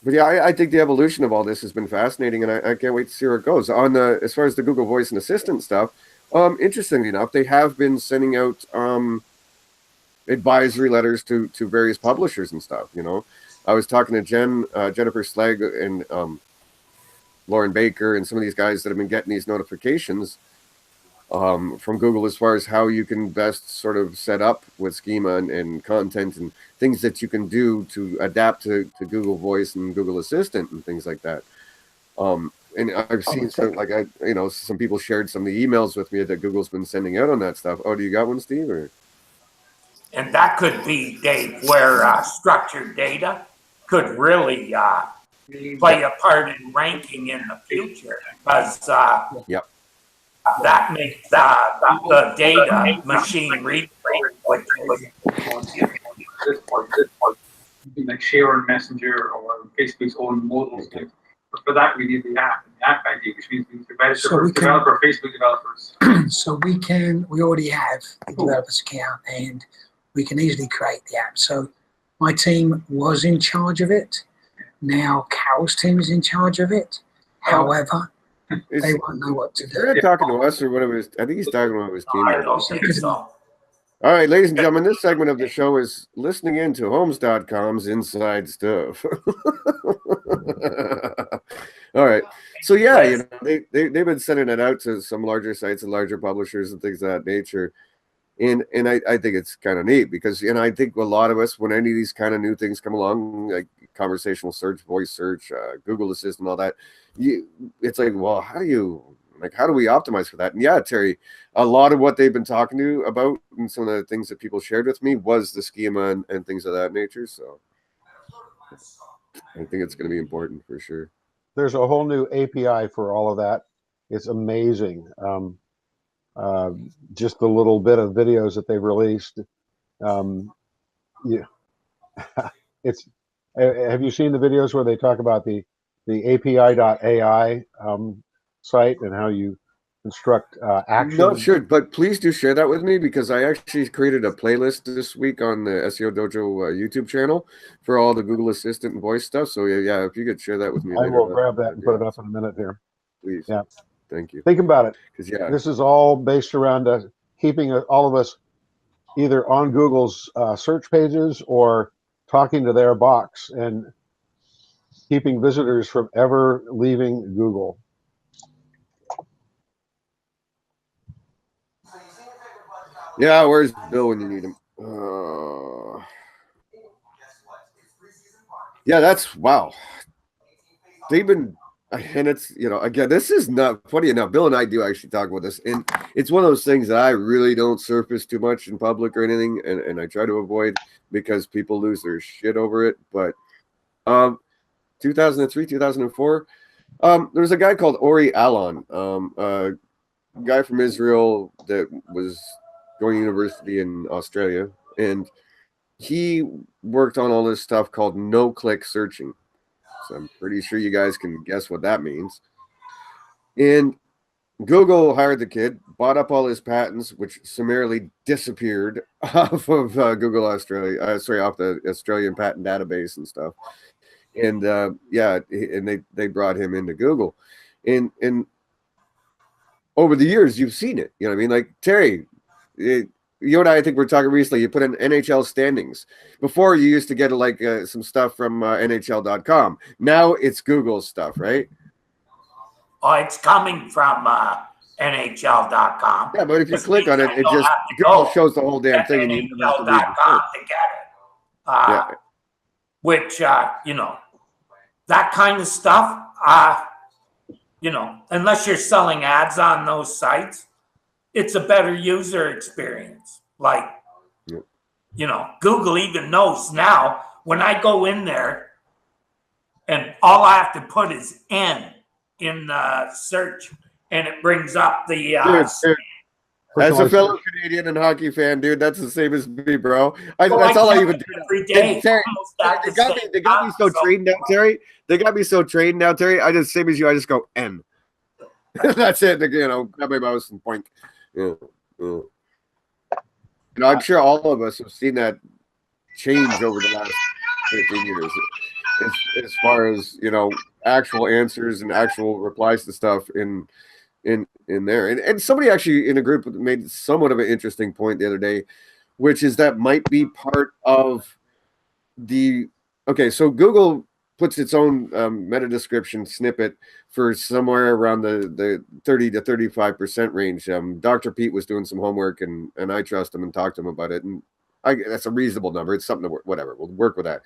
But yeah, I think the evolution of all this has been fascinating, and I can't wait to see where it goes. On the as far as the Google Voice and Assistant stuff, interestingly enough, they have been sending out advisory letters to various publishers and stuff. You know, I was talking to Jennifer Slegg and Lauren Baker and some of these guys that have been getting these notifications from Google as far as how you can best sort of set up with schema and content and things that you can do to adapt to Google Voice and Google Assistant and things like that. And I've seen some people shared some of the emails with me that Google's been sending out on that stuff. Oh, do you got one, Steve? Or? And that could be, Dave, where structured data could really play a part in ranking in the future, because that makes the data machine readable, which is like share on Messenger or Facebook's own models. But for that, we need the app ID, which means we need to register for Facebook developers. So we already have a developer's account, and we can easily create the app. So my team was in charge of it. Now Carol's team is in charge of it. However, they won't know what to do. They're talking to us or whatever. I think he's talking about his team. I don't think so. All right, ladies and gentlemen, this segment of the show is listening into Homes.com's inside stuff. All right. So, yeah, you know, they've been sending it out to some larger sites and larger publishers and things of that nature. And I think it's kind of neat because, you know, I think a lot of us, when any of these kind of new things come along, like conversational search, voice search, Google Assistant, all that, it's like, well, how do we optimize for that? And yeah, Terry, a lot of what they've been talking to you about and some of the things that people shared with me was the schema and things of that nature. So I think it's going to be important for sure. There's a whole new API for all of that. It's amazing. Just the little bit of videos that they've released. It's. Have you seen the videos where they talk about the API.ai site and how you construct action? No, sure, but please do share that with me because I actually created a playlist this week on the SEO Dojo YouTube channel for all the Google Assistant and voice stuff. So yeah, if you could share that with me, I will grab that and put it up in a minute here. Please. Yeah. Thank you. Think about it. Yeah, this is all based around keeping all of us either on Google's search pages or talking to their box and keeping visitors from ever leaving Google. Yeah, where's Bill when you need him? Yeah, that's wow. They've been, and it's, you know, again, this is not funny enough. Bill and I do actually talk about this, and it's one of those things that I really don't surface too much in public or anything, and I try to avoid because people lose their shit over it. But 2003, 2004, there's a guy called Ori Alon, a guy from Israel that was going to university in Australia, and he worked on all this stuff called no-click searching. So I'm pretty sure you guys can guess what that means. And Google hired the kid, bought up all his patents, which summarily disappeared off of Google Australia, off the Australian patent database and stuff. And and they brought him into Google. And over the years, you've seen it. You know what I mean? Like Terry, you and I think we're talking recently. You put in NHL standings. Before you used to get like some stuff from NHL.com. Now it's Google stuff, right? Oh, it's coming from NHL.com. Yeah, but if you click on it, it just Google shows the whole damn thing, and you never have to read to get it. Which you know, that kind of stuff. You know, unless you're selling ads on those sites, it's a better user experience. Like, you know, Google even knows now when I go in there and all I have to put is N in the search and it brings up the... As a fellow Canadian and hockey fan, dude, that's the same as me, bro. That's all I even do. Every day. Terry, they got me so trained now, Terry. They got me so trained now, Terry. I just, same as you, I just go N. That's it. You know, grab my mouse and point. Yeah. You know, I'm sure all of us have seen that change over the last 15 years. as far as, you know, actual answers and actual replies to stuff in there. And somebody actually in a group made somewhat of an interesting point the other day, which is that might be part of the, okay, so Google puts its own meta description snippet for somewhere around the 30 to 35% range. Dr. Pete was doing some homework, and I trust him and talked to him about it, and that's a reasonable number. It's something to whatever, we'll work with that.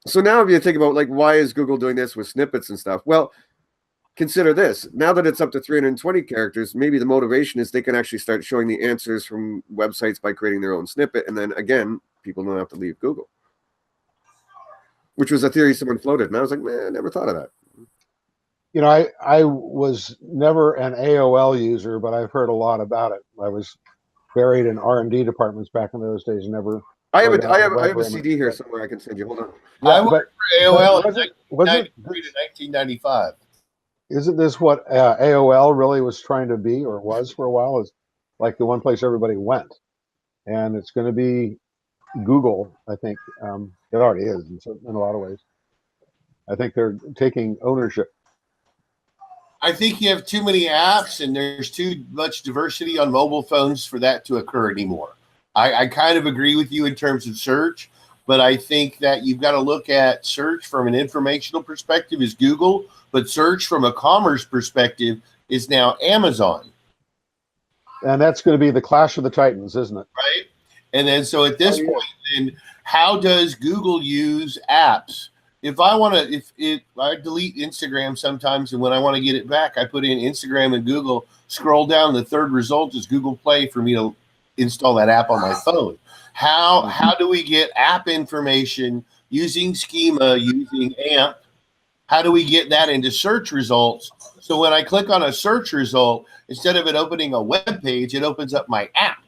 So now if you think about, like, why is Google doing this with snippets and stuff? Well, consider this. Now that it's up to 320 characters, maybe the motivation is they can actually start showing the answers from websites by creating their own snippet, and then again, people don't have to leave Google. Which was a theory someone floated, and I was like, man, I never thought of that. You know, I was never an AOL user, but I've heard a lot about it. I was buried in R&D departments back in those days. Never. I have a CD here somewhere I can send you. Hold on. Yeah, I worked for AOL in was it 1993 to 1995. Isn't this what AOL really was trying to be, or was for a while? Is like the one place everybody went, and it's going to be Google. I think it already is in a lot of ways. I think they're taking ownership. I think you have too many apps and there's too much diversity on mobile phones for that to occur anymore. I kind of agree with you in terms of search, but I think that you've got to look at search from an informational perspective is Google, but search from a commerce perspective is now Amazon. And that's going to be the clash of the titans, isn't it? Right. And then so at this point, then how does Google use apps? If I want to, if I delete Instagram sometimes, and when I want to get it back, I put in Instagram and Google, scroll down, the third result is Google Play for me to install that app on my phone. How do we get app information using schema, using AMP? How do we get that into search results? So when I click on a search result, instead of it opening a web page, it opens up my app.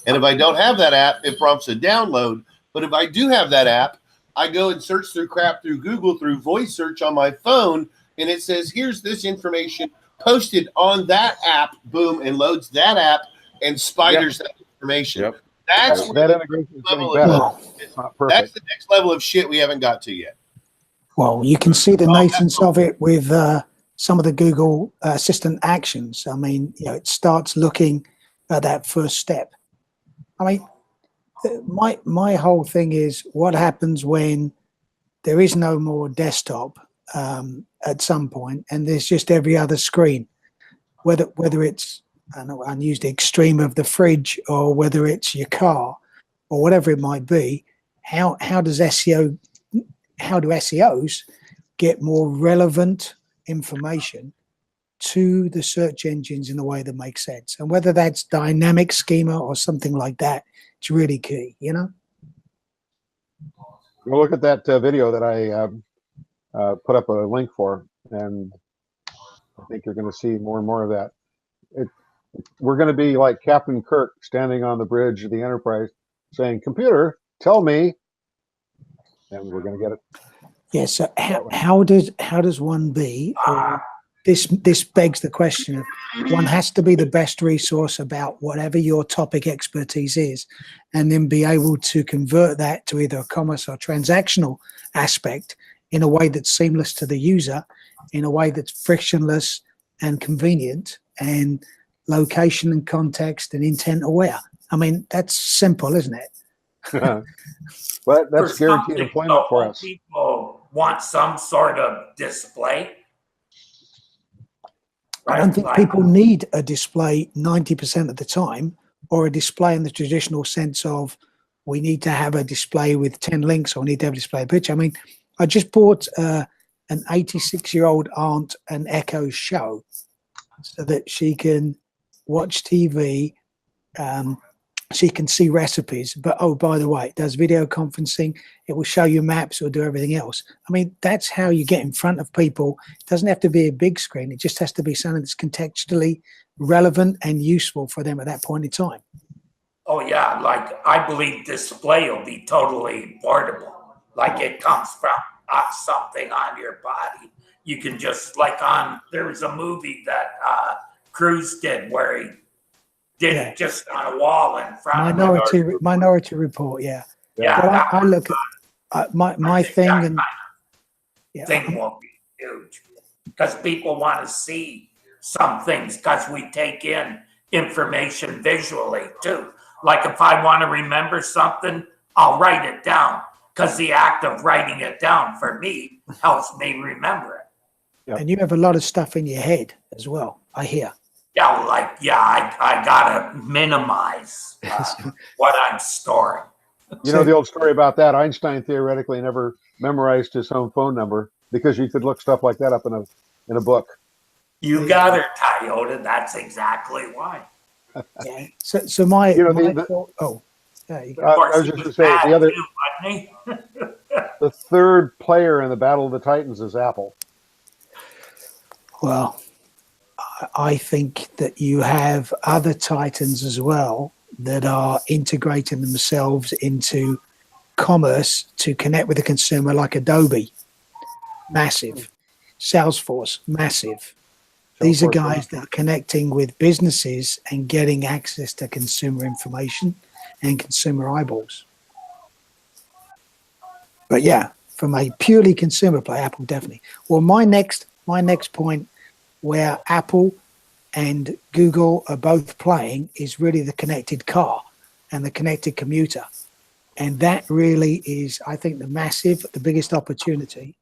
And if I don't have that app, it prompts a download. But if I do have that app, I go and search through crap through Google, through voice search on my phone, and it says, here's this information posted on that app, boom, and loads that app and spiders that information. Yep. That's That integration is getting better. It's not perfect. That's the next level of shit we haven't got to yet. Well, you can see the nascence of it with some of the Google Assistant actions. I mean, you know, it starts looking at that first step. I mean, my whole thing is what happens when there is no more desktop at some point, and there's just every other screen, whether it's, I know I used the extreme of the fridge, or whether it's your car, or whatever it might be. How do SEOs get more relevant information to the search engines in a way that makes sense? And whether that's dynamic schema or something like that, it's really key, you know? Go look at that video that I put up a link for, and I think you're going to see more and more of that. We're going to be like Captain Kirk standing on the bridge of the Enterprise saying, "Computer, tell me," and we're going to get it. Yeah. So how does one be? This begs the question of, one has to be the best resource about whatever your topic expertise is, and then be able to convert that to either a commerce or transactional aspect in a way that's seamless to the user, in a way that's frictionless and convenient, and location and context and intent aware. I mean, that's simple, isn't it? But that's guaranteed employment for us. People want some sort of display. I don't think people need a display 90% of the time, or a display in the traditional sense of we need to have a display with 10 links, or we need to have a display picture. I mean, I just bought an 86-year-old aunt an Echo Show so that she can watch TV, she can see recipes, but oh, by the way, it does video conferencing, it will show you maps, it will do everything else. I mean, that's how you get in front of people. It doesn't have to be a big screen, it just has to be something that's contextually relevant and useful for them at that point in time. Oh yeah, like I believe display will be totally portable. Like it comes from something on your body. You can just, like there was a movie that Cruise did where he did it just on a wall in front. Minority Report, yeah. Yeah, Well, I look at my thing, and yeah, thing will be huge because people want to see some things because we take in information visually too. Like if I want to remember something, I'll write it down because the act of writing it down for me helps me remember it. Yep. and you have a lot of stuff in your head as well, I hear. Yeah, I gotta minimize what I'm storing. You know the old story about that. Einstein theoretically never memorized his home phone number because you could look stuff like that up in a book. You got her, Toyota. That's exactly why. Yeah. So my, You know, my thought, oh, yeah, you go. Of course, I was he just was going to say bad the other, too, wasn't he? the third player in the Battle of the Titans is Apple. Well, I think that you have other titans as well that are integrating themselves into commerce to connect with the consumer, like Adobe, massive. Salesforce, massive. These are guys that are connecting with businesses and getting access to consumer information and consumer eyeballs. But yeah, from a purely consumer play, Apple definitely. Well, my next point where Apple and Google are both playing is really the connected car and the connected commuter. And that really is, I think, the biggest opportunity.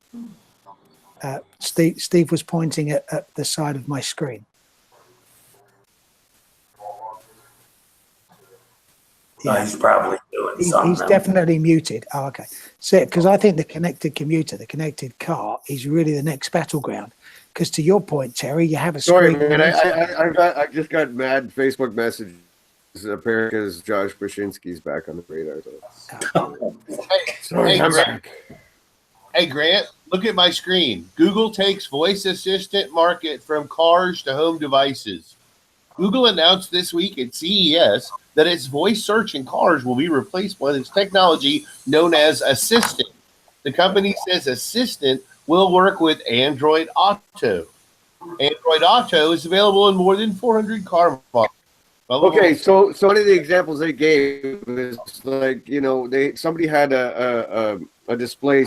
Steve was pointing at the side of my screen. No, he's probably doing something. He's definitely muted. Oh, okay. So, because I think the connected commuter, the connected car, is really the next battleground. Because to your point, Terry, you have a Sorry, screen. man. I just got mad Facebook messages apparently because Josh Brzezinski's back on the radar. So. Sorry, I'm back. Hey, Grant, look at my screen. Google takes voice assistant market from cars to home devices. Google announced this week at CES that its voice search in cars will be replaced by its technology known as Assistant. The company says Assistant will work with Android Auto. Android Auto is available in more than 400 car models. Okay, so one of the examples they gave is like, you know, somebody had a display.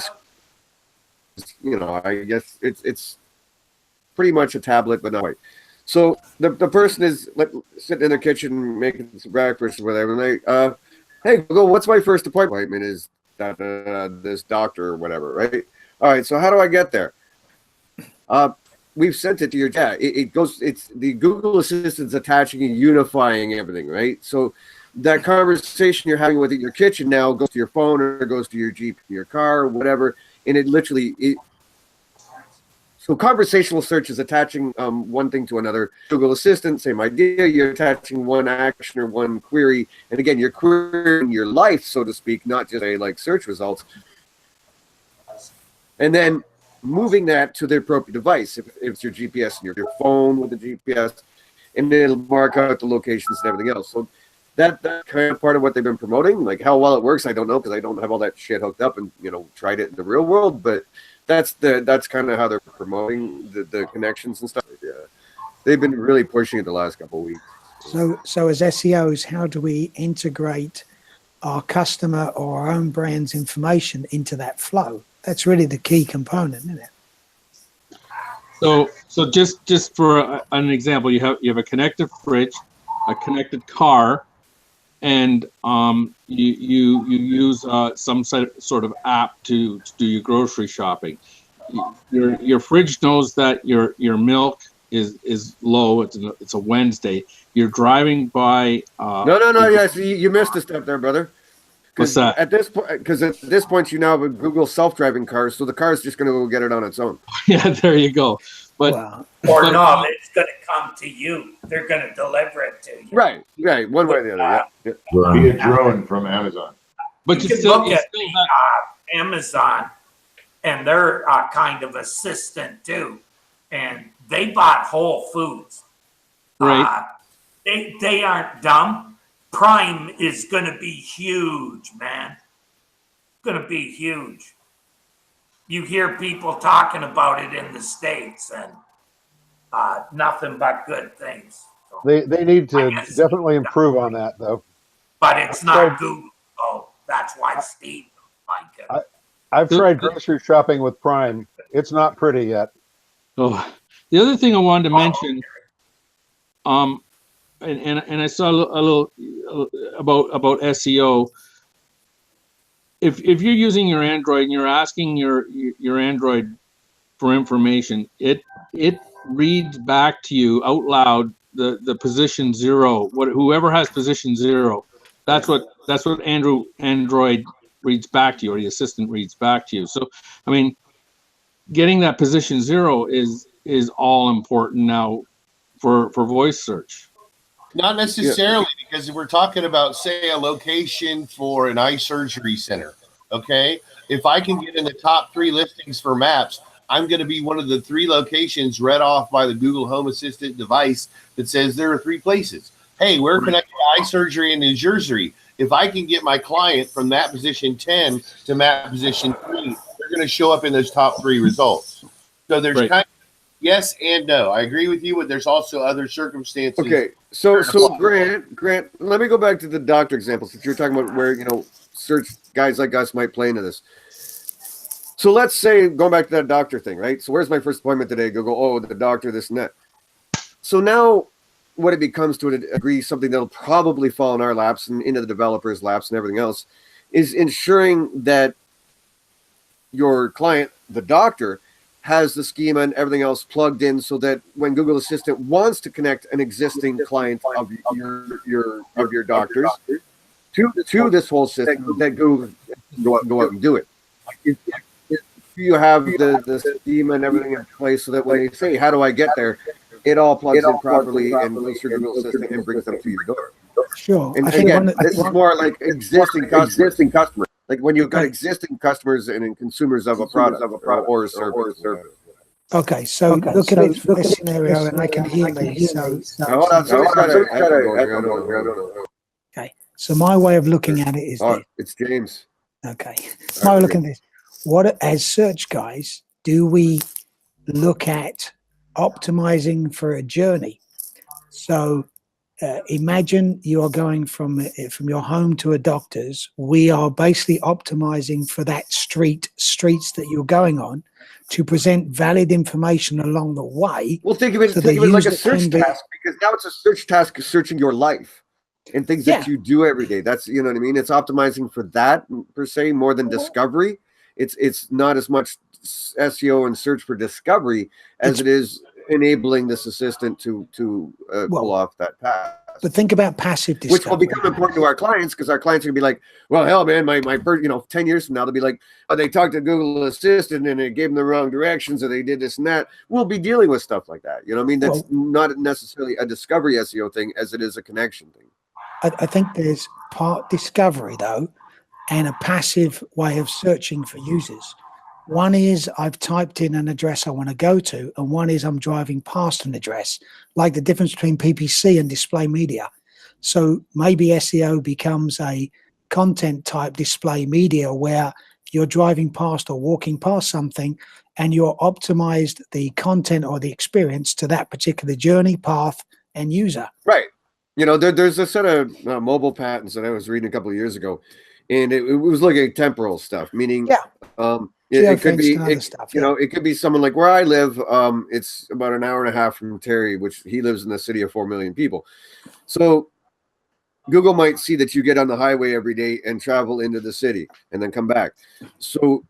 You know, I guess it's pretty much a tablet, but not quite. So the person is like sitting in the kitchen making some breakfast or whatever, and they, hey Google, what's my first appointment? Is that this doctor or whatever, right? All right, so how do I get there? We've sent it to your chat. It goes. It's the Google Assistant's attaching and unifying everything, right? So that conversation you're having with your kitchen now goes to your phone or goes to your Jeep, your car, or whatever. And it literally, so conversational search is attaching one thing to another. Google Assistant, same idea. You're attaching one action or one query. And again, you're querying your life, so to speak, not just like search results. And then moving that to the appropriate device. If it's your GPS and your phone with the GPS, and then it'll mark out the locations and everything else. So that kind of part of what they've been promoting. Like how well it works, I don't know, because I don't have all that shit hooked up and tried it in the real world. But that's kind of how they're promoting the connections and stuff. Yeah, they've been really pushing it the last couple of weeks. So as SEOs, how do we integrate our customer or our own brand's information into that flow? That's really the key component, isn't it? So just for an example, you have a connected fridge, a connected car, and you use some sort of app to do your grocery shopping. Your fridge knows that your milk is low. It's a Wednesday. You're driving by. No. Yes, you missed a step there, brother. What's that? At this point, you now have Google self-driving cars, so the car is just going to go get it on its own. Yeah, there you go. But Wow. Or no, it's going to come to you. They're going to deliver it to you. Right. One way or the other. Yeah. Be a drone from Amazon. But You can still, look at Amazon, and they're kind of assistant too, and they bought Whole Foods. Right. They aren't dumb. Prime is going to be huge, man. Going to be huge. You hear people talking about it in the States, and nothing but good things. So, They need to definitely improve on that, though. but it's not Google, so that's why Steve don't like it. I've tried grocery shopping with Prime. It's not pretty yet. Oh, the other thing I wanted to mention, and I saw a little about SEO. If you're using your Android and you're asking your Android for information, it reads back to you out loud the position 0. Whoever has position 0, that's what Android reads back to you, or the assistant reads back to you. So, I mean, getting that position 0 is all important now for voice search. Not necessarily, because we're talking about, say, a location for an eye surgery center. Okay, if I can get in the top 3 listings for maps, I'm going to be one of the 3 locations read off by the Google Home Assistant device that says there are 3 places. Hey, we're connected to eye surgery in New Jersey. If I can get my client from that position 10 to map position 3, they're going to show up in those top 3 results. So there's kind of yes and no. I agree with you, but there's also other circumstances. Okay, so Grant, let me go back to the doctor example, since you're talking about where, search guys like us might play into this. So let's say, going back to that doctor thing, right? So where's my first appointment today? Go, oh, the doctor, this and that. So now what it becomes, to a degree, something that'll probably fall in our laps and into the developers' laps and everything else, is ensuring that your client, the doctor, has the schema and everything else plugged in, so that when Google Assistant wants to connect an existing client of your doctors to this whole system, that Google go out and do it. You have the schema and everything in place, so that when they say, how do I get there, it all plugs in properly and goes through Google Assistant and brings them to your door. Sure. And again, this is more like existing customers. Like when you've got existing customers and consumers of a product or a service. Okay, so look at this scenario, and I can hear me. So hold on. Okay, so my way of looking at it is this. It's James. Okay, my way of looking at this. What, as search guys, do we look at optimizing for a journey? So imagine you are going from your home to a doctor's. We are basically optimizing for that streets that you're going on, to present valid information along the way. Well, think of it like a search task, because now it's a search task searching your life and things that you do every day. That's, you know what I mean? It's optimizing for that per se, more than discovery. It's not as much SEO and search for discovery as it is enabling this assistant to pull off that path. But think about passive discovery, which will become important to our clients, because our clients are gonna be like, well, hell, man, my 10 years from now, they'll be like, oh, they talked to Google Assistant and it gave them the wrong directions, or they did this and that. We'll be dealing with stuff like that. You know what I mean? That's not necessarily a discovery SEO thing as it is a connection thing. I think there's part discovery, though, and a passive way of searching for users. One is I've typed in an address I want to go to, and one is I'm driving past an address, like the difference between PPC and display media. So maybe SEO becomes a content type display media, where you're driving past or walking past something and you're optimized the content or the experience to that particular journey, path, and user. Right. There's a set of mobile patents that I was reading a couple of years ago, and it was looking at temporal stuff, meaning it could be it could be someone like where I live. It's about an hour and a half from Terry, which he lives in the city of 4 million people. So Google might see that you get on the highway every day and travel into the city and then come back. So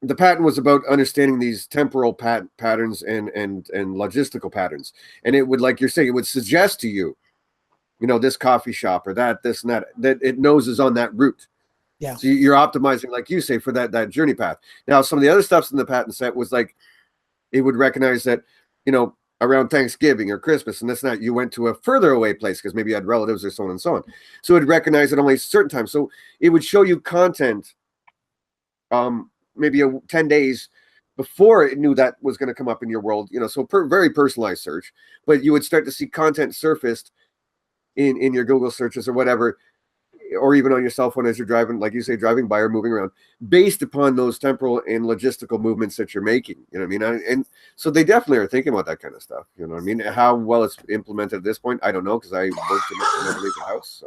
the patent was about understanding these temporal patterns and logistical patterns, and it would, like you're saying, it would suggest to you, this coffee shop or this and that it knows is on that route. Yeah. So you're optimizing, like you say, for that journey path. Now, some of the other stuffs in the patent set was like, it would recognize that, around Thanksgiving or Christmas and this and that, you went to a further away place because maybe you had relatives or so on and so on. So it would recognize it only certain times. So it would show you content, maybe 10 days before it knew that was going to come up in your world, so very personalized search. But you would start to see content surfaced in your Google searches or whatever, or even on your cell phone as you're driving, like you say, driving by or moving around, based upon those temporal and logistical movements that you're making. You know what I mean? And so they definitely are thinking about that kind of stuff. You know what I mean? How well it's implemented at this point, I don't know, because I work too much and never leave the house.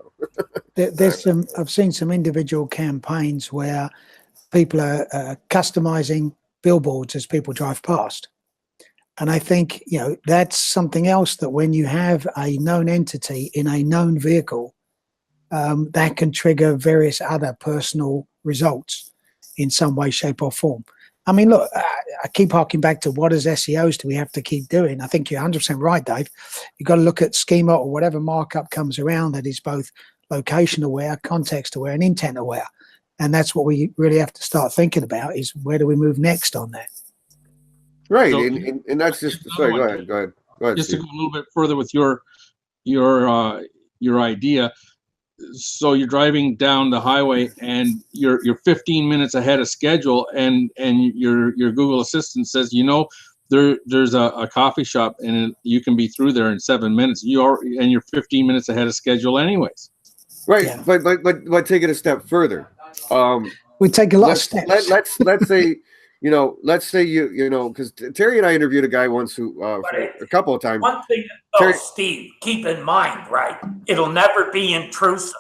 So I've seen some individual campaigns where people are customizing billboards as people drive past. And I think, you know, that's something else that when you have a known entity in a known vehicle, that can trigger various other personal results in some way, shape, or form. I mean, look, I keep harking back to what as SEOs do we have to keep doing? I think you're 100% right, Dave. You've got to look at schema or whatever markup comes around that is both location aware, context aware, and intent aware. And that's what we really have to start thinking about is where do we move next on that? Right. So- And that's just, sorry, go ahead. Go ahead, Just to Steve. go a little bit further with your idea. So you're driving down the highway and you're 15 minutes ahead of schedule, and your Google Assistant says, you know, there's a coffee shop and you can be through there in 7 minutes. You're 15 minutes ahead of schedule anyways. Right. Yeah. But take it a step further. We take a lot of steps. Let's say, you know, let's say you know, because Terry and I interviewed a guy once who a couple of times. One thing, though, Steve, keep in mind, right? It'll never be intrusive,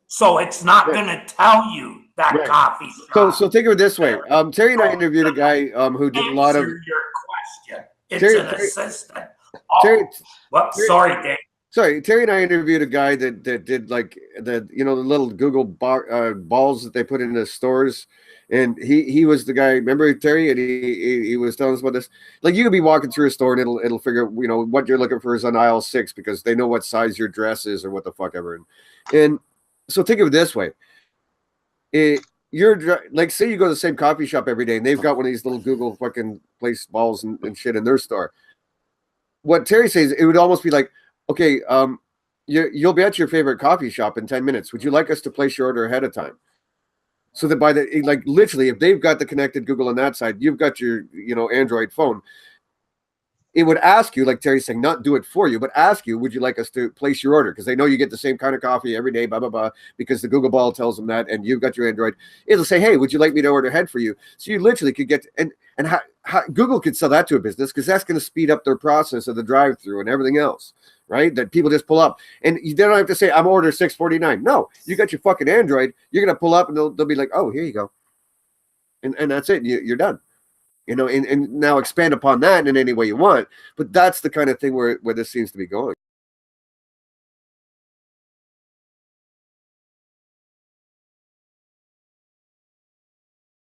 so it's not going to tell you that Right. coffee shop. So think of it this way. Terry and I interviewed a guy who did a lot of. Answer your question. It's Terry- an Terry- assistant. Terry, Well, sorry, Dave. Sorry, Terry and I interviewed a guy that did like the little Google balls that they put in the stores, and he was the guy. Remember Terry? And he was telling us about this. Like you could be walking through a store and it'll figure what you're looking for is on aisle 6 because they know what size your dress is or what the fuck ever. And so think of it this way: you're like say you go to the same coffee shop every day and they've got one of these little Google fucking place balls and shit in their store. What Terry says, it would almost be like, okay, you'll be at your favorite coffee shop in 10 minutes. Would you like us to place your order ahead of time? So that by the, like literally, if they've got the connected Google on that side, you've got your, Android phone. It would ask you, like Terry's saying, not do it for you, but ask you, would you like us to place your order? Because they know you get the same kind of coffee every day, blah, blah, blah, because the Google ball tells them that, and you've got your Android. It'll say, hey, would you like me to order ahead for you? So you literally could get, and how Google could sell that to a business because that's going to speed up their process of the drive-through and everything else, right? That people just pull up. And you don't have to say, I'm order 649. No, you got your fucking Android. You're going to pull up and they'll be like, oh, here you go. And that's it. You're done. And now expand upon that in any way you want. But that's the kind of thing where this seems to be going.